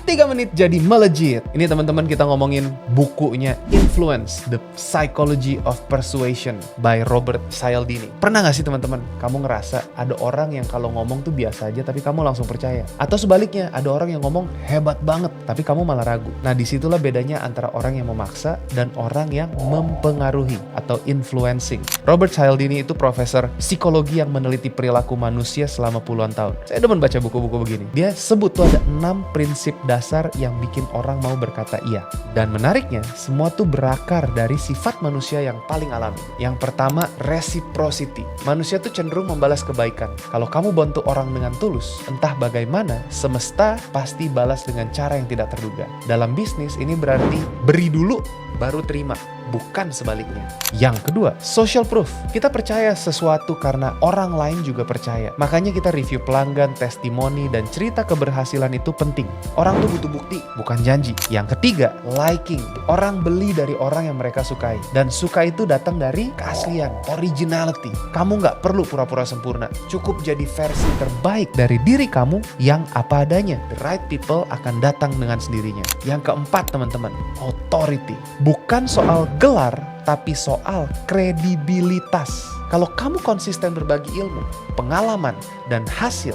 3 menit jadi melejit. Ini teman-teman kita ngomongin bukunya Influence, The Psychology of Persuasion by Robert Cialdini. Pernah gak sih teman-teman, kamu ngerasa ada orang yang kalau ngomong tuh biasa aja tapi kamu langsung percaya? Atau sebaliknya, ada orang yang ngomong hebat banget tapi kamu malah ragu. Nah disitulah bedanya antara orang yang memaksa dan orang yang mempengaruhi atau influencing. Robert Cialdini itu profesor psikologi yang meneliti perilaku manusia selama puluhan tahun. Saya demen baca buku-buku begini. Dia sebut tuh ada 6 prinsip dasar yang bikin orang mau berkata iya. Dan menariknya, semua tuh berakar dari sifat manusia yang paling alami. Yang pertama, reciprocity. Manusia tuh cenderung membalas kebaikan. Kalau kamu bantu orang dengan tulus, entah bagaimana, semesta pasti balas dengan cara yang tidak terduga. Dalam bisnis ini berarti beri dulu, baru terima. Bukan sebaliknya. Yang kedua, social proof. Kita percaya sesuatu karena orang lain juga percaya. Makanya kita review pelanggan, testimoni, dan cerita keberhasilan itu penting. Orang tuh butuh bukti, bukan janji. Yang ketiga, liking. Orang beli dari orang yang mereka sukai. Dan suka itu datang dari keaslian, originality. Kamu nggak perlu pura-pura sempurna. Cukup jadi versi terbaik dari diri kamu yang apa adanya. The right people akan datang dengan sendirinya. Yang keempat teman-teman, authority. Bukan soal gelar, tapi soal kredibilitas. Kalau kamu konsisten berbagi ilmu, pengalaman, dan hasil,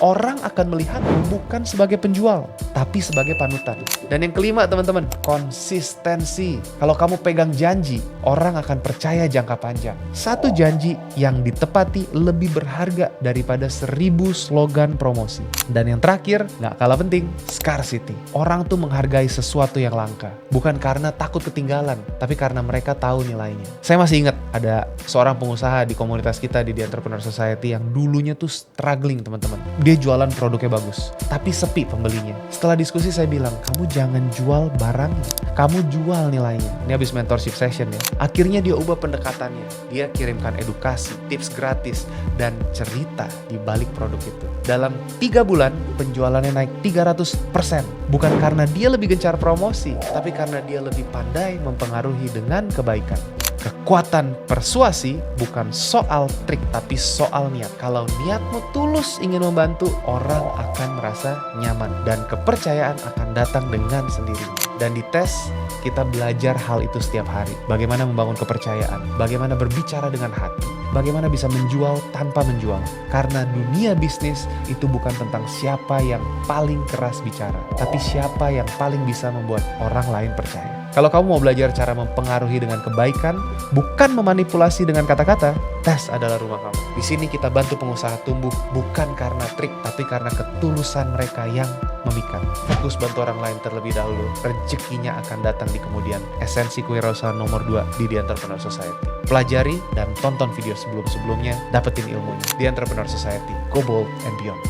orang akan melihatmu bukan sebagai penjual, tapi sebagai panutan. Dan yang kelima teman-teman, konsistensi. Kalau kamu pegang janji, orang akan percaya jangka panjang. Satu janji yang ditepati lebih berharga daripada 1000 slogan promosi. Dan yang terakhir, gak kalah penting, scarcity. Orang tuh menghargai sesuatu yang langka. Bukan karena takut ketinggalan, tapi karena mereka tahu nilainya. Saya masih ingat ada seorang pengusaha di komunitas kita di The Entrepreneur Society yang dulunya tuh struggling teman-teman. Dia jualan produknya bagus, tapi sepi pembelinya. Setelah diskusi saya bilang, kamu jangan jual barangnya, kamu jual nilainya. Ini habis mentorship session ya. Akhirnya dia ubah pendekatannya. Dia kirimkan edukasi, tips gratis, dan cerita di balik produk itu. Dalam 3 bulan, penjualannya naik 300%. Bukan karena dia lebih gencar promosi, tapi karena dia lebih pandai mempengaruhi dengan kebaikan. Kekuatan persuasi bukan soal trik, tapi soal niat. Kalau niatmu tulus ingin membantu, orang akan merasa nyaman. Dan kepercayaan akan datang dengan sendirinya. Dan di tes, kita belajar hal itu setiap hari. Bagaimana membangun kepercayaan, bagaimana berbicara dengan hati, bagaimana bisa menjual tanpa menjual. Karena dunia bisnis itu bukan tentang siapa yang paling keras bicara, tapi siapa yang paling bisa membuat orang lain percaya. Kalau kamu mau belajar cara mempengaruhi dengan kebaikan, bukan memanipulasi dengan kata-kata, tes adalah rumah kamu. Di sini kita bantu pengusaha tumbuh bukan karena trik, tapi karena ketulusan mereka yang memikat. Fokus bantu orang lain terlebih dahulu, rezekinya akan datang di kemudian. Esensi kewirausahaan nomor 2 di The Entrepreneur Society. Pelajari dan tonton video sebelum-sebelumnya, dapetin ilmunya. The Entrepreneur Society, go bold and beyond.